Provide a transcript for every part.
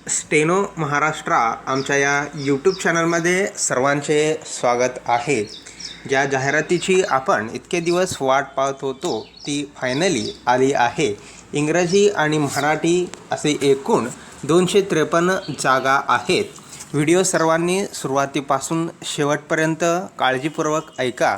Steno Maharashtra आमच्या या YouTube चॅनलमध्ये सर्वांचे स्वागत आहे. ज्या जाहिरातीची आपण इतके दिवस वाट पाहत होतो ती फायनली आली आहे. इंग्रजी आणि मराठी असे एकूण 253 जागा आहेत. व्हिडिओ सर्वांनी सुरुवातीपासून शेवटपर्यंत काळजीपूर्वक ऐका.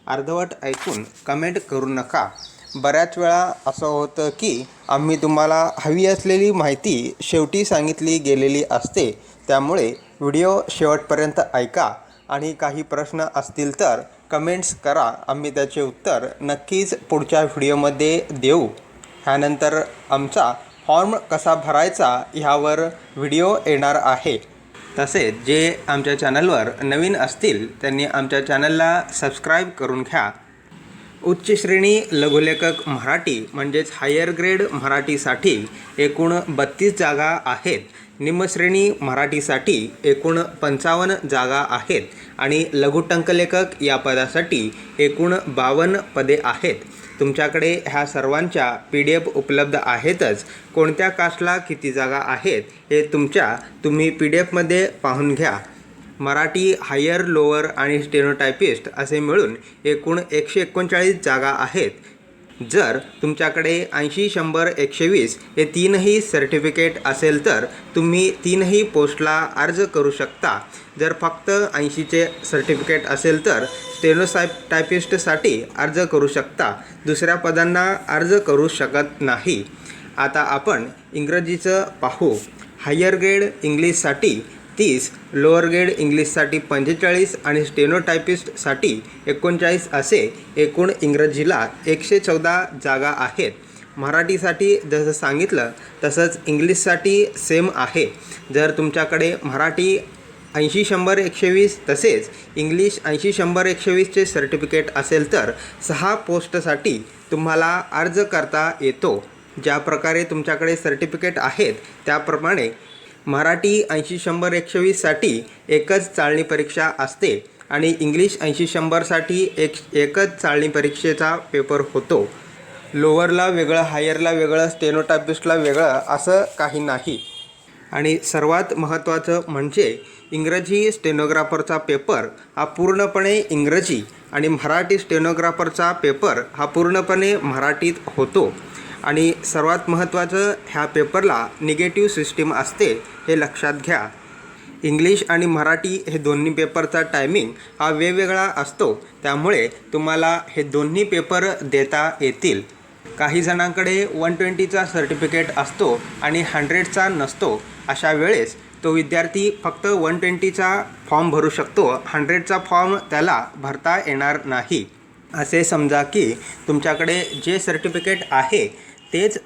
अर्धवट ऐकून कमेंट करू नका. बऱ्याच वेळा असं होतं की आम्ही तुम्हाला हवी असलेली माहिती शेवटी सांगितली गेलेली असते. त्यामुळे व्हिडिओ शेवटपर्यंत ऐका आणि काही प्रश्न असतील तर कमेंट्स करा. आम्ही त्याचे उत्तर नक्कीच पुढच्या व्हिडिओमध्ये देऊ. ह्यानंतर आमचा फॉर्म कसा भरायचा ह्यावर व्हिडिओ येणार आहे. तसेच जे आमच्या चॅनलवर नवीन असतील त्यांनी आमच्या चॅनलला सबस्क्राईब करून घ्या. उच्च श्रेणी लघुलेखक मराठी म्हणजेच हायर ग्रेड मराठीसाठी एकूण 32 जागा आहेत. निम्नश्रेणी मराठीसाठी एकूण 55 जागा आहेत आणि लघुटंकलेखक या पदासाठी एकूण 52 पदे आहेत. तुमच्याकडे ह्या सर्वांच्या PDF उपलब्ध आहेतच. कोणत्या कास्टला किती जागा आहेत हे तुम्ही PDF पाहून घ्या. मराठी हायर, लोअर आणि स्टेनोटायपिस्ट असे मिळून एकूण 139 जागा आहेत. जर तुमच्याकडे 80, 100, 120 हे तीनही सर्टिफिकेट असेल तर तुम्ही तीनही पोस्टला अर्ज करू शकता. जर फक्त 80चे सर्टिफिकेट असेल तर स्टेनोटायपिस्टसाठी अर्ज करू शकता. दुसऱ्या पदांना अर्ज करू शकत नाही. आता आपण इंग्रजीचं पाहू. हायर ग्रेड इंग्लिशसाठी 30, लोअर ग्रेड इंग्लिशसाठी 45 आणि स्टेनोटायपिस्टसाठी 39 असे एकूण इंग्रजीला 114 जागा आहेत. मराठीसाठी जसं सांगितलं तसंच इंग्लिशसाठी सेम आहे. जर तुमच्याकडे मराठी 80, 100, 120 तसेच इंग्लिश 80, 100, 120चे सर्टिफिकेट असेल तर 6 पोस्टसाठी तुम्हाला अर्ज करता येतो. ज्या प्रकारे तुमच्याकडे सर्टिफिकेट आहेत त्याप्रमाणे मराठी 80, 100, 120साठी एकच चाळणी परीक्षा असते आणि इंग्लिश 80, 100साठी एकच चाळणी परीक्षेचा पेपर होतो. लोअरला वेगळं, हायरला वेगळं, स्टेनोटायपिस्टला वेगळं असं काही नाही. आणि सर्वात महत्त्वाचं म्हणजे इंग्रजी स्टेनोग्राफरचा पेपर हा पूर्णपणे इंग्रजी आणि मराठी स्टेनोग्राफरचा पेपर हा पूर्णपणे मराठीत होतो. आणि सर्वात महत्त्वाचं ह्या पेपरला निगेटिव्ह सिस्टीम असते हे लक्षात घ्या. इंग्लिश आणि मराठी हे दोन्ही पेपरचा टायमिंग हा वेगवेगळा असतो. त्यामुळे तुम्हाला हे दोन्ही पेपर देता येतील. काही जणांकडे 120चा सर्टिफिकेट असतो आणि 100चा नसतो. अशा वेळेस तो विद्यार्थी फक्त 120चा फॉर्म भरू शकतो. 100चा फॉर्म त्याला भरता येणार नाही. असे समजा की तुमच्याकडे जे सर्टिफिकेट आहे तेच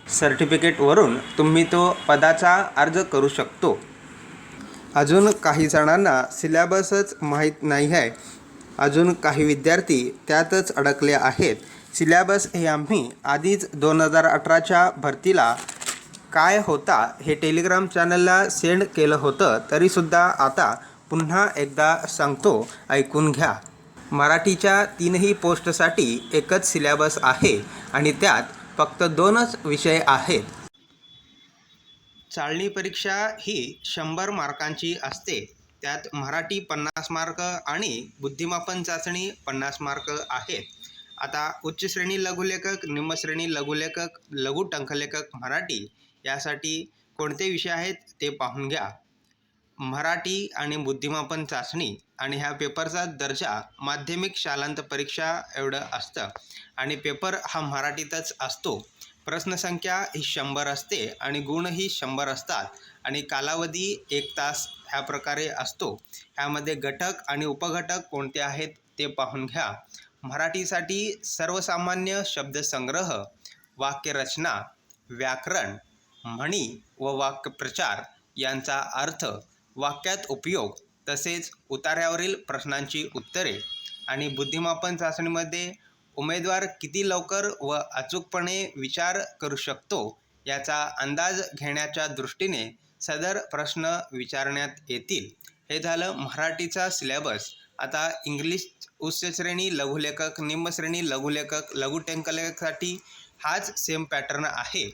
सर्टिफिकेटवरून तुम्ही तो पदाचा अर्ज करू शकतो. अजून काही जणांना सिलेबसच माहीत नाही आहे. अजून काही विद्यार्थी त्यातच अडकले आहेत. सिलेबस हे आम्ही आधीच 2018च्या भरतीला काय होता हे टेलिग्राम चॅनलला सेंड केलं होतं. तरीसुद्धा आता पुन्हा एकदा सांगतो, ऐकून घ्या. मराठीच्या 3ही पोस्टसाठी एकच सिलेबस आहे आणि त्यात फक्त 2च विषय आहेत. चाळणी परीक्षा ही 100 मार्कांची असते. त्यात मराठी 50 मार्क आणि बुद्धिमापन चाचणी 50 मार्क आहेत. आता उच्च श्रेणी लघुलेखक, निम्न श्रेणी लघुलेखक, लघु टंकलेखक मराठी यासाठी कोणते विषय आहेत ते पाहून घ्या. मराठी आणि बुद्धिमापन चाचणी आणि ह्या पेपरचा दर्जा माध्यमिक शालांत परीक्षा एवढं असतं आणि पेपर हा मराठीतच असतो. प्रश्नसंख्या ही 100 असते आणि गुणही 100 असतात आणि कालावधी 1 तास ह्या प्रकारे असतो. ह्यामध्ये घटक आणि उपघटक कोणते आहेत ते पाहून घ्या. मराठीसाठी सर्वसामान्य शब्दसंग्रह, वाक्यरचना, व्याकरण, म्हणी व वाक्यप्रचार यांचा अर्थ, वाक्यात उपयोग तसेच उतार्यावरील प्रश्नांची उत्तरे. आणि बुद्धिमापन चाचणीमध्ये उमेदवार किती लवकर व अचूकपणे विचार करू शकतो याचा अंदाज घेण्याच्या दृष्टीने सदर प्रश्न विचारण्यात येतील. हे झालं मराठीचा सिलेबस. आता इंग्लिश उच्च श्रेणी लघुलेखक, निम्न श्रेणी लघुलेखक, लघुटंकलेखकसाठी हाच सेम पॅटर्न आहे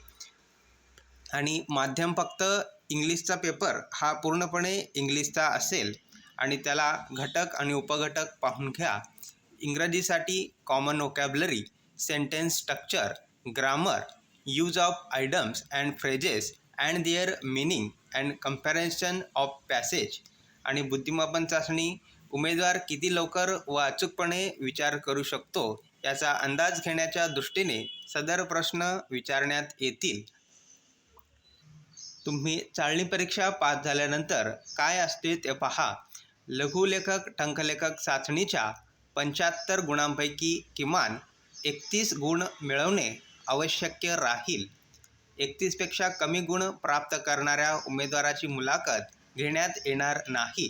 आणि माध्यम फक्त इंग्लिशचा पेपर हा पूर्णपणे इंग्लिशचा असेल आणि त्याला घटक आणि उपघटक पाहून घ्या. इंग्रजीसाठी common vocabulary, sentence structure, grammar, use of idioms and phrases and their meaning and comparison of passage. आणि बुद्धिमापन चाचणी, उमेदवार किती लवकर व अचूकपणे विचार करू शकतो याचा अंदाज घेण्याच्या दृष्टीने सदर प्रश्न विचारण्यात येतील. तुम्ही चाळणी परीक्षा पास झाल्यानंतर काय असते ते पहा. लघुलेखक टंकलेखक चाचणीच्या 75 गुणांपैकी किमान 31 गुण मिळवणे आवश्यक राहील. 31पेक्षा कमी गुण प्राप्त करणाऱ्या उमेदवाराची मुलाखत घेण्यात येणार नाही.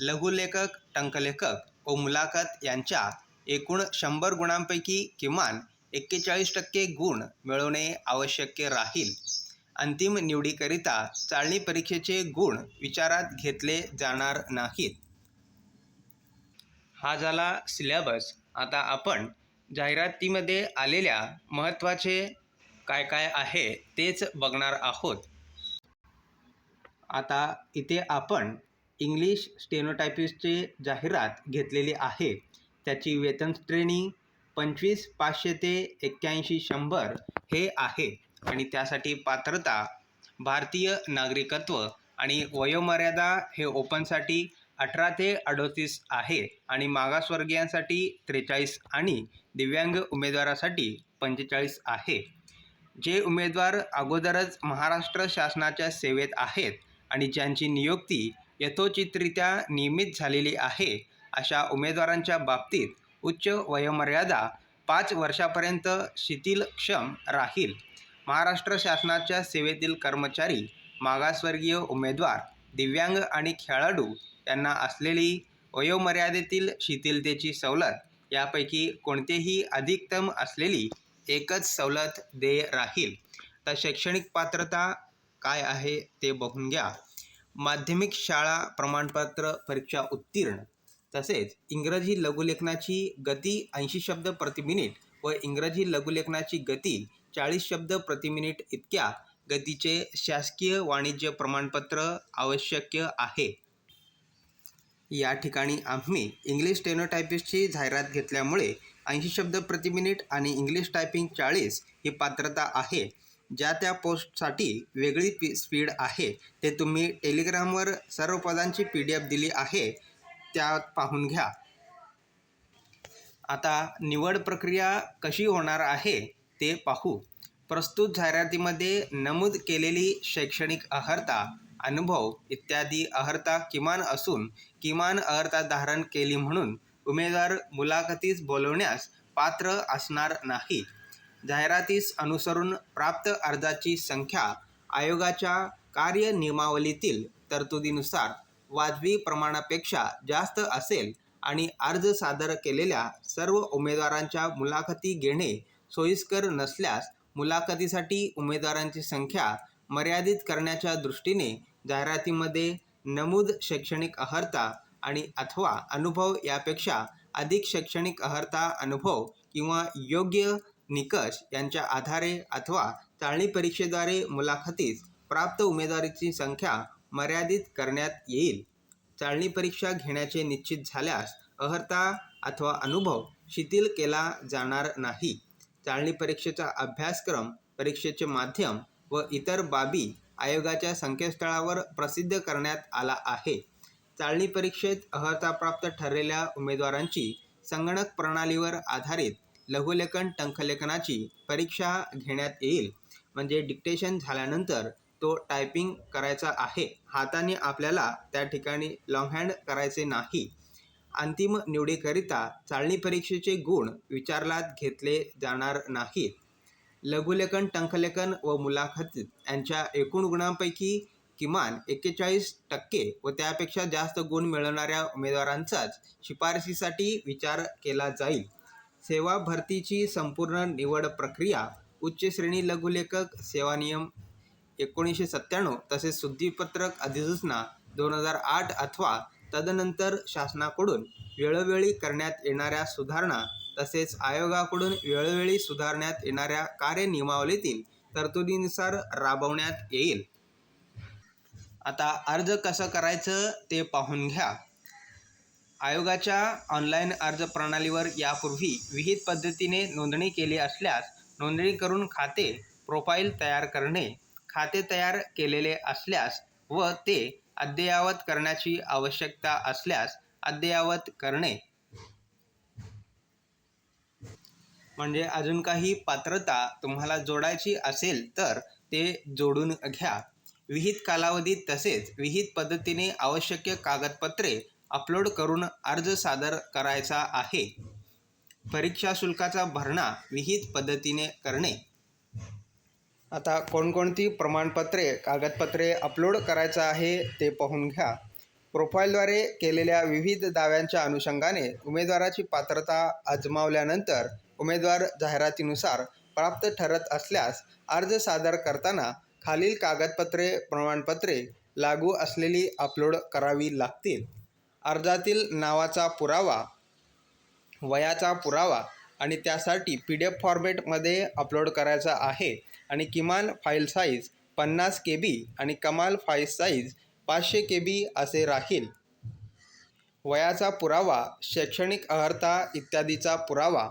लघुलेखक, टंकलेखक व मुलाखत यांच्या एकूण 100 गुणांपैकी किमान 41% गुण मिळवणे आवश्यक राहील. अंतिम निवडीकरिता चाळणी परीक्षेचे गुण विचारात घेतले जाणार नाहीत. हा झाला सिलेबस. आता आपण जाहिरातीमध्ये आलेल्या महत्त्वाचे काय काय आहे तेच बघणार आहोत. आता इथे आपण इंग्लिश स्टेनोटायपिस्टची जाहिरात घेतलेली आहे. त्याची वेतन श्रेणी 25,500 ते 81,100 हे आहे आणि त्यासाठी पात्रता भारतीय नागरिकत्व आणि वयोमर्यादा हे ओपनसाठी 18 ते 38 आहे आणि मागासवर्गीयांसाठी 43 आणि दिव्यांग उमेदवारासाठी 45 आहे. जे उमेदवार अगोदरच महाराष्ट्र शासनाच्या सेवेत आहेत आणि ज्यांची नियुक्ती यथोचितरित्या नियमित झालेली आहे अशा उमेदवारांच्या बाबतीत उच्च वयोमर्यादा 5 वर्षापर्यंत शिथिलक्षम राहील. महाराष्ट्र शासनाच्या सेवेतील कर्मचारी, मागासवर्गीय उमेदवार, दिव्यांग आणि खेळाडू यांना असलेली वयोमर्यादेतील शिथिलतेची सवलत यापैकी कोणतेही अधिकतम असलेली एकच सवलत देय राहील. तर शैक्षणिक पात्रता काय आहे ते बघून घ्या. माध्यमिक शाळा प्रमाणपत्र परीक्षा उत्तीर्ण, तसेच इंग्रजी लघुलेखनाची गती 80 शब्द प्रति मिनिट व इंग्रजी लघुलेखनाची गती 40 शब्द प्रति मिनिट इतक्या गतीचे शासकीय वाणिज्य प्रमाणपत्र आवश्यक आहे. या ठिकाणी आम्ही इंग्लिश स्टेनोटायपिस्टची जाहिरात घेतल्यामुळे 80 शब्द प्रति मिनिट आणि इंग्लिश टायपिंग 40 ही पात्रता आहे. ज्या त्या पोस्टसाठी वेगळी स्पीड आहे. ते तुम्ही टेलिग्रामवर सर्व पदांची PDF दिली आहे, त्यात पाहून घ्या. आता निवड प्रक्रिया कशी होणार आहे ते पाहू. प्रस्तुत जाहिरातीमध्ये नमूद केलेली शैक्षणिक अर्हता, अनुभव इत्यादी अर्हता किमान असून किमान अर्हता धारण केली म्हणून उमेदवार मुलाखतीस बोलवण्यास पात्र असणार नाही. जाहिरातीस अनुसरून प्राप्त अर्जाची संख्या आयोगाच्या कार्यनियमावलीतील तरतुदीनुसार वाजवी प्रमाणापेक्षा जास्त असेल आणि अर्ज सादर केलेल्या सर्व उमेदवारांच्या मुलाखती घेणे सोयीस्कर नसल्यास मुलाखतीसाठी उमेदवारांची संख्या मर्यादित करण्याच्या दृष्टीने जाहिरातीमध्ये नमूद शैक्षणिक अर्हता आणि अथवा अनुभव यापेक्षा अधिक शैक्षणिक अर्हता, अनुभव किंवा योग्य निकष यांच्या आधारे अथवा चाळणी परीक्षेद्वारे मुलाखतीस प्राप्त उमेदवाराची संख्या मर्यादित करण्यात येईल. चाळणी परीक्षा घेण्याचे निश्चित झाल्यास अर्हता अथवा अनुभव शिथिल केला जाणार नाही. चाळणी परीक्षेचा अभ्यासक्रम, परीक्षेचे माध्यम व इतर बाबी आयोगाच्या संकेतस्थळावर प्रसिद्ध करण्यात आला आहे. चाळणी परीक्षेत अर्हता प्राप्त ठरलेल्या उमेदवारांची संगणक प्रणालीवर आधारित लघुलेखन टंकलेखनाची परीक्षा घेण्यात येईल. म्हणजे डिक्टेशन झाल्यानंतर तो टायपिंग करायचा आहे. हाताने आपल्याला त्या ठिकाणी लॉंगहँड करायचे नाही. अंतिम निवडीकरिता चाळणी परीक्षेचे गुण विचारात घेतले जाणार नाहीत. लघुलेखन, टंकलेखन व मुलाखत यांच्या एकूण गुणांपैकी किमान 41% व त्यापेक्षा जास्त गुण मिळवणाऱ्या उमेदवारांचाच शिफारसीसाठी विचार केला जाईल. सेवा भरतीची संपूर्ण निवड प्रक्रिया उच्च श्रेणी लघुलेखक सेवा नियम 1997 तसेच शुद्धीपत्रक अधिसूचना 2008 अथवा तदनंतर शासनाकडून वेळोवेळी करण्यात येणाऱ्या सुधारणा तसेच आयोगाकडून वेळोवेळी सुधारण्यात येणाऱ्या कार्यनियमावलीतील तरतुदीनुसार राबवण्यात येईल. आता अर्ज कसं करायचं ते पाहून घ्या. आयोगाच्या ऑनलाईन अर्ज प्रणालीवर यापूर्वी विहित पद्धतीने नोंदणी केली असल्यास नोंदणी करून खाते प्रोफाईल तयार करणे, खाते तयार केलेले असल्यास व ते अद्ययावत करण्याची आवश्यकता असल्यास अद्ययावत करणे, म्हणजे अजून काही पात्रता तुम्हाला जोडायची असेल तर ते जोडून घ्या. विहित कालावधीत तसेच विहित पद्धतीने आवश्यक कागदपत्रे अपलोड करून अर्ज सादर करायचा आहे. परीक्षा शुल्काचा भरणा विहित पद्धतीने करणे. आता कोणकोणती प्रमाणपत्रे कागदपत्रे अपलोड करायचं आहे ते पाहून घ्या. प्रोफाईलद्वारे केलेल्या विविध दाव्यांच्या अनुषंगाने उमेदवाराची पात्रता अजमावल्यानंतर उमेदवार जाहिरातीनुसार प्राप्त ठरत असल्यास अर्ज सादर करताना खालील कागदपत्रे प्रमाणपत्रे लागू असलेली अपलोड करावी लागतील. अर्जातील नावाचा पुरावा, वयाचा पुरावा आणि त्यासाठी PDF फॉर्मॅटमध्ये अपलोड करायचा आहे आणि किमान फाईल साईज 50 KB आणि कमाल फाईल साईज 500 KB असे राहील. वयाचा पुरावा, शैक्षणिक अर्हता इत्यादीचा पुरावा.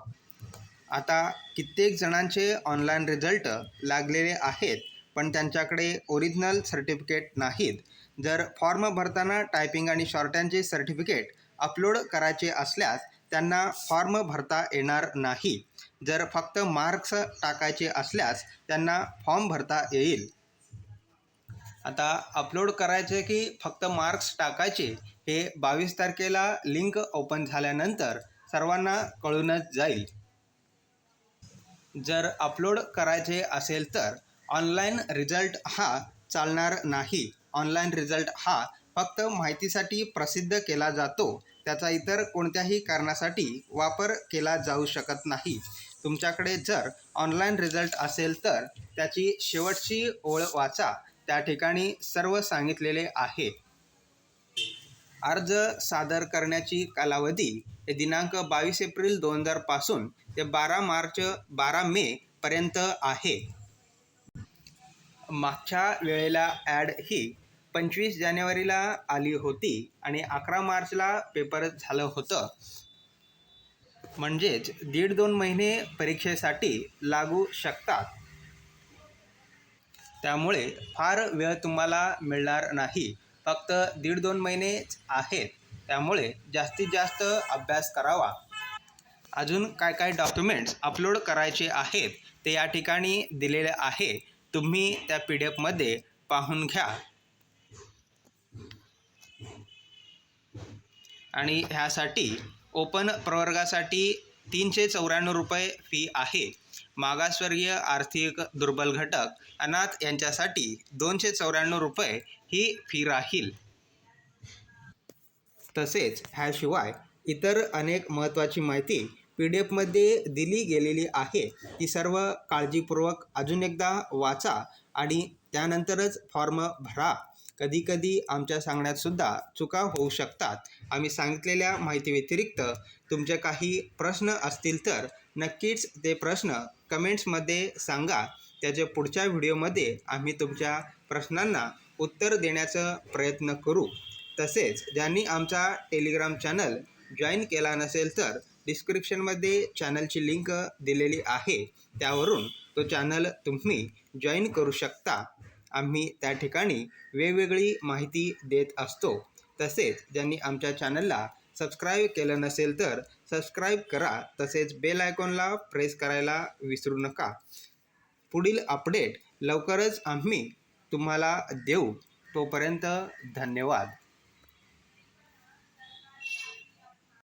आता कित्येक जणांचे ऑनलाईन रिझल्ट लागलेले आहेत पण त्यांच्याकडे ओरिजिनल सर्टिफिकेट नाहीत. जर फॉर्म भरताना टायपिंग आणि शॉर्टहँडचे सर्टिफिकेट अपलोड करायचे असल्यास त्यांना फॉर्म भरता येणार नाही. जर फक्त मार्क्स टाकायचे असल्यास त्यांना फॉर्म भरता येईल. आता अपलोड करायचे की फक्त मार्क्स टाकायचे हे 22 तारखेला लिंक ओपन झाल्यानंतर सर्वांना कळूनच जाईल. जर अपलोड करायचे असेल तर ऑनलाईन रिझल्ट हा चालणार नाही. ऑनलाईन रिझल्ट हा फक्त माहितीसाठी प्रसिद्ध केला जातो. त्याचा इतर कोणत्याही कारणासाठी वापर केला जाऊ शकत नाही. तुमच्याकडे जर ऑनलाईन रिझल्ट असेल तर त्याची शेवटची ओळ वाचा. त्या ठिकाणी सर्व सांगितलेले आहे. अर्ज सादर करण्याची कालावधी हे दिनांक 22 एप्रिल 2000 पासून ते 12 मे पर्यंत आहे. मागच्या वेळेला ॲड ही 25 जानेवारीला आली होती आणि 11 मार्चला पेपर झालं होतं. म्हणजेच 1.5-2 महिने परीक्षेसाठी लागू शकतात. त्यामुळे फार वेळ तुम्हाला मिळणार नाही. फक्त 1.5-2 महिनेच आहेत. त्यामुळे जास्तीत जास्त अभ्यास करावा. अजून काय काय डॉक्युमेंट्स अपलोड करायचे आहेत ते या ठिकाणी दिलेले आहे. तुम्ही त्या PDF मध्ये पाहून घ्या. आणि ह्यासाठी ओपन प्रवर्गासाठी 394 रुपये फी आहे. मागासवर्गीय, आर्थिक दुर्बल घटक, अनाथ यांच्यासाठी 294 रुपये ही फी राहील. तसेच ह्याशिवाय इतर अनेक महत्त्वाची माहिती PDF मध्ये दिली गेलेली आहे. ती सर्व काळजीपूर्वक अजून एकदा वाचा आणि त्यानंतरच फॉर्म भरा. कधीकधी आमच्या सांगण्यातसुद्धा चुका होऊ शकतात. आम्ही सांगितलेल्या माहिती व्यतिरिक्त तुमचे काही प्रश्न असतील तर नक्कीच ते प्रश्न कमेंट्समध्ये सांगा. त्याच्या पुढच्या व्हिडिओमध्ये आम्ही तुमच्या प्रश्नांना उत्तर देण्याचा प्रयत्न करू. तसेच ज्यांनी आमचा टेलिग्राम चॅनल जॉईन केला नसेल तर डिस्क्रिप्शनमध्ये चॅनलची लिंक दिलेली आहे. त्यावरून तो चॅनल तुम्ही जॉईन करू शकता. आम्ही त्या ठिकाणी वेगवेगळी माहिती देत असतो. तसेच ज्यांनी आमच्या चॅनलला सबस्क्राईब केलं नसेल तर सबस्क्राईब करा. तसेच बेल आयकॉनला प्रेस करायला विसरू नका. पुढील अपडेट लवकरच आम्ही तुम्हाला देऊ. तोपर्यंत धन्यवाद.